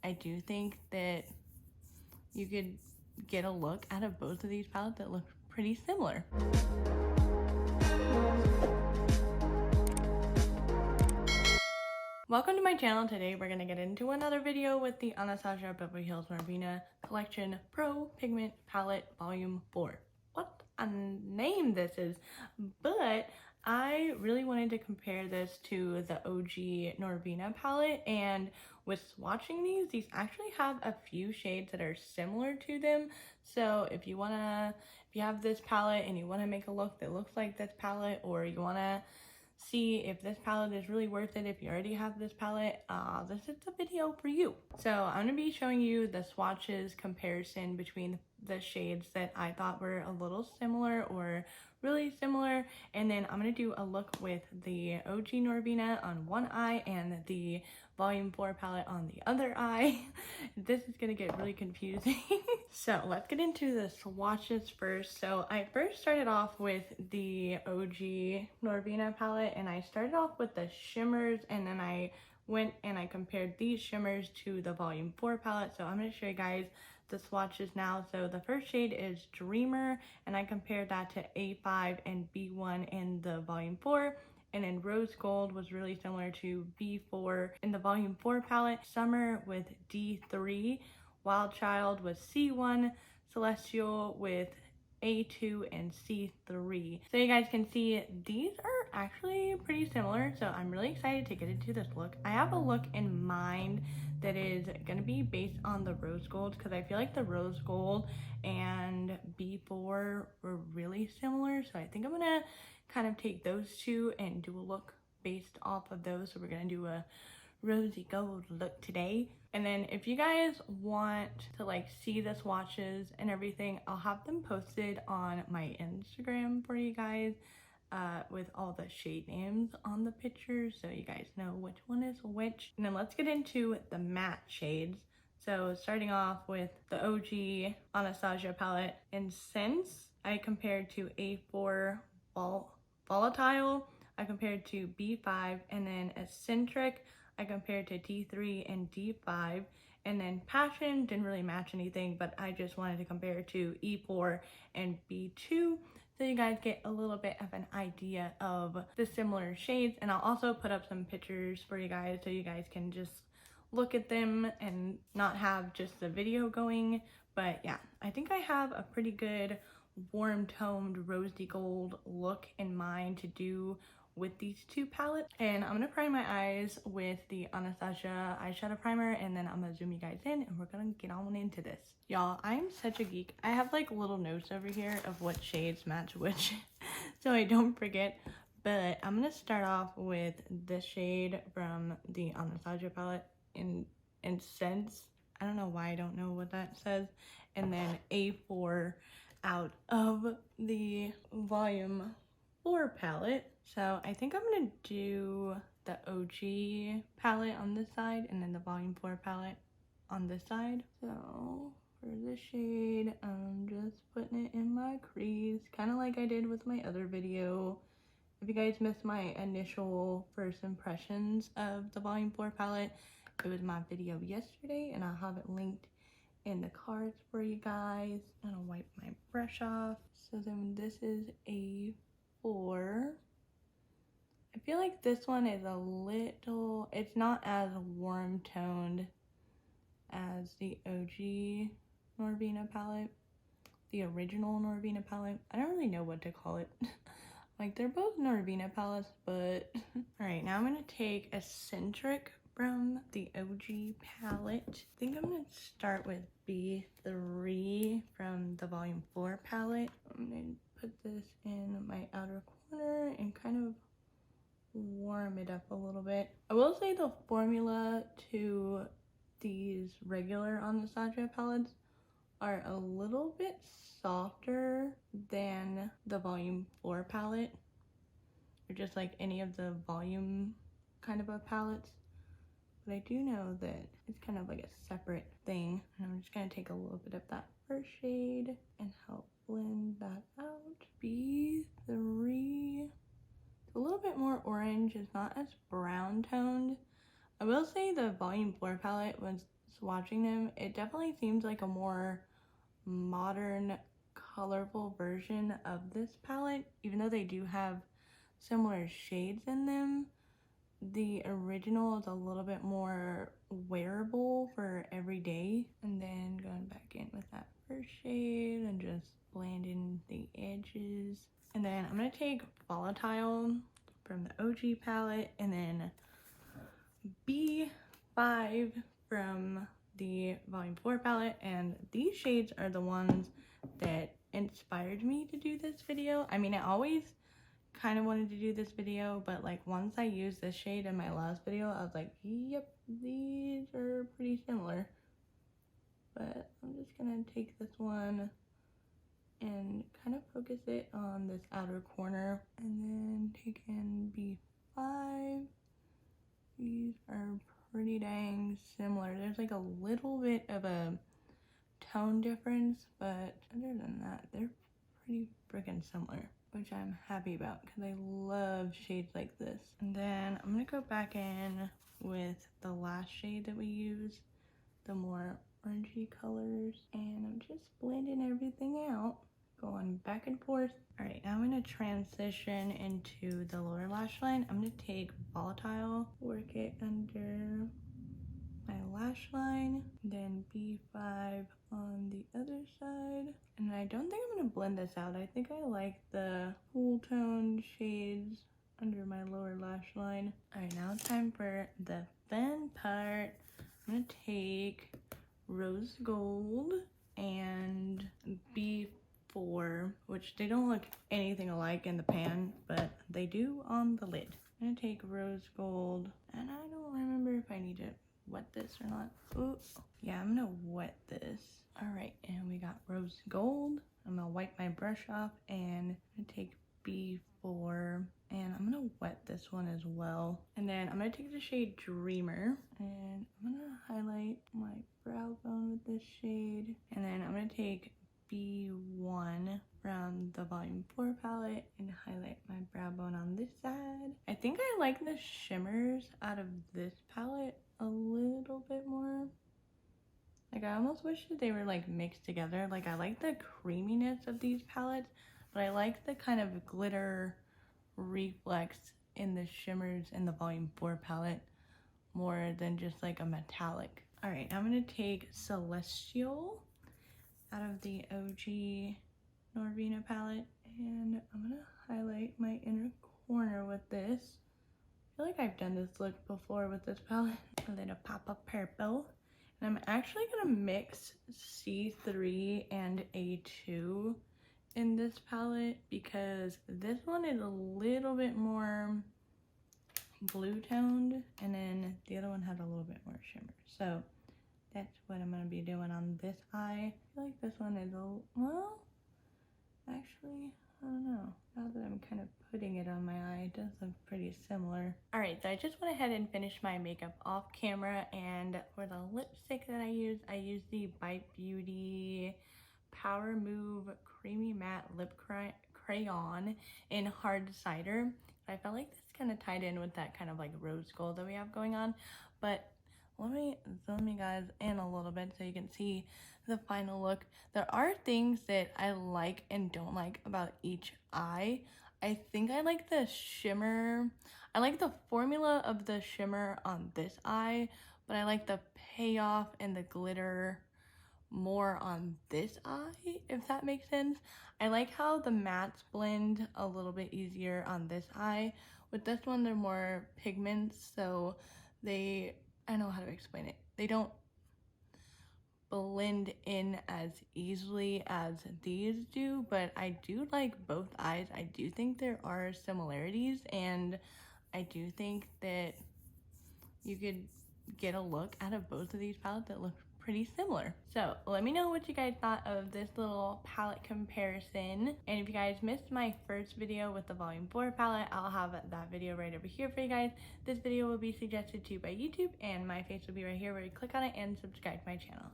I do think that you could get a look out of both of these palettes that look pretty similar. Welcome to my channel. Today we're going to get into another video with the Anastasia Beverly Norvina Collection Pro Pigment Palette Volume 4. What a name this is, but I really wanted to compare this to the OG Norvina palette, and with swatching these actually have a few shades that are similar to them. So if you have this palette and you want to make a look that looks like this palette, or you want to see if this palette is really worth it if you already have this palette, this is the video for you. So I'm going to be showing you the swatches comparison between the shades that I thought were a little similar or really similar, and then I'm going to do a look with the OG Norvina on one eye and the Volume 4 palette on the other eye. This is going to get really confusing. So let's get into the swatches first. So I first started off with the OG Norvina palette, and I started off with the shimmers, and then I went and I compared these shimmers to the Volume 4 palette. So I'm going to show you guys the swatches now. So the first shade is Dreamer, and I compared that to A5 and B1 in the Volume 4. And then Rose Gold was really similar to B4 in the Volume 4 palette. Summer with D3. Wild Child with C1. Celestial with A2 and C3. So you guys can see these are actually pretty similar. So I'm really excited to get into this look. I have a look in mind that is going to be based on the Rose Gold, because I feel like the Rose Gold and B4 were really similar. So I think I'm going to kind of take those two and do a look based off of those. So we're going to do a rosy gold look today. And then if you guys want to like see the swatches and everything, I'll have them posted on my Instagram for you guys with all the shade names on the pictures, so you guys know which one is which. And then let's get into the matte shades. So starting off with the OG Anastasia palette, and since I compared to A4 Volatile, I compared to B5, and then Eccentric, I compared to D3 and D5, and then Passion didn't really match anything, but I just wanted to compare to E4 and B2, so you guys get a little bit of an idea of the similar shades. And I'll also put up some pictures for you guys so you guys can just look at them and not have just the video going. But yeah, I think I have a pretty good warm toned rosy gold look in mind to do with these two palettes. And I'm gonna prime my eyes with the Anastasia eyeshadow primer, and then I'm gonna zoom you guys in and we're gonna get on into this. Y'all, I'm such a geek. I have like little notes over here of what shades match which so I don't forget. But I'm gonna start off with this shade from the Anastasia palette in Sense. I don't know why I don't know what that says. And then A4 out of the Volume 4 palette. So I think I'm gonna do the OG palette on this side and then the Volume 4 palette on this side. So for this shade, I'm just putting it in my crease, kind of like I did with my other video. If you guys missed my initial first impressions of the Volume 4 palette, it was my video yesterday, and I'll have it linked in the cards for you guys. I'm gonna wipe my brush off. So then this is A4. I feel like this one is a little, it's not as warm toned as the OG Norvina palette, the original Norvina palette. I don't really know what to call it. Like, they're both Norvina palettes, but all right, now I'm gonna take Eccentric from the OG palette. I think I'm gonna start with B3 from the Volume 4 palette. I'm gonna put this in my outer corner and kind of warm it up a little bit. I will say the formula to these regular Anastasia palettes are a little bit softer than the Volume 4 palette, or just like any of the volume kind of a palettes. But I do know that it's kind of like a separate thing. And I'm just gonna take a little bit of that first shade and help blend that out. B3, it's a little bit more orange. It's not as brown toned. I will say the Volume 4 palette was swatching them, it definitely seems like a more modern, colorful version of this palette. Even though they do have similar shades in them, the original is a little bit more wearable for every day. And then going back in with that first shade and just blending the edges. And then I'm going to take Volatile from the OG palette, and then B5 from the Volume 4 palette. And these shades are the ones that inspired me to do this video. I mean, I always kind of wanted to do this video, but like once I used this shade in my last video, I was like, yep, these are pretty similar. But I'm just gonna take this one and kind of focus it on this outer corner, and then take in B5. These are pretty dang similar. There's like a little bit of a tone difference, but other than that, they're pretty freaking similar, which I'm happy about because I love shades like this. And then I'm gonna go back in with the last shade that we used, the more orangey colors, and I'm just blending everything out, going back and forth. All right, now I'm gonna transition into the lower lash line. I'm gonna take Volatile, work it under my lash line, then B5 on the other side. And I don't think I'm gonna blend this out. I think I like the cool tone shades under my lower lash line. All right, now it's time for the fun part. I'm gonna take Rose Gold and B4, which they don't look anything alike in the pan, but they do on the lid. I'm gonna take Rose Gold, and I don't remember if I need to wet this or not. Ooh, yeah, I'm gonna wet this. All right, and we got Rose Gold. I'm gonna wipe my brush off, and I'm gonna take B4, and I'm gonna wet this one as well. And then I'm gonna take the shade Dreamer, and I'm gonna highlight my brow bone with this shade. And then I'm gonna take B1 from the Volume 4 palette and highlight my brow bone on this side. I think I like the shimmers out of this palette a little bit more. Like, I almost wish that they were like mixed together. Like, I like the creaminess of these palettes, but I like the kind of glitter reflex in the shimmers in the Volume 4 palette more than just like a metallic. All right, I'm gonna take Celestial out of the OG Norvina palette, and I'm gonna highlight my inner corner with this. I feel like I've done this look before with this palette. A little pop of purple. And I'm actually gonna mix C3 and A2 in this palette because this one is a little bit more blue toned, and then the other one has a little bit more shimmer. So that's what I'm gonna be doing on this eye. I feel like this one is well, actually, I don't know. Now that I'm kind of putting it on my eye, it does look pretty similar. All right, so I just went ahead and finished my makeup off camera, and for the lipstick that I used the Bite Beauty Power Move Creamy Matte Lip Crayon in Hard Cider. I felt like this kind of tied in with that kind of like rose gold that we have going on, but let me zoom you guys in a little bit so you can see the final look. There are things that I like and don't like about each eye. I think I like the shimmer. I like the formula of the shimmer on this eye, but I like the payoff and the glitter more on this eye, if that makes sense. I like how the mattes blend a little bit easier on this eye. With this one, they're more pigments, so I know how to explain it. They don't blend in as easily as these do, but I do like both eyes. I do think there are similarities, and I do think that you could get a look out of both of these palettes that look pretty similar. So let me know what you guys thought of this little palette comparison. And if you guys missed my first video with the Volume 4 palette, I'll have that video right over here for you guys. This video will be suggested to you by YouTube, and my face will be right here where you click on it and subscribe to my channel.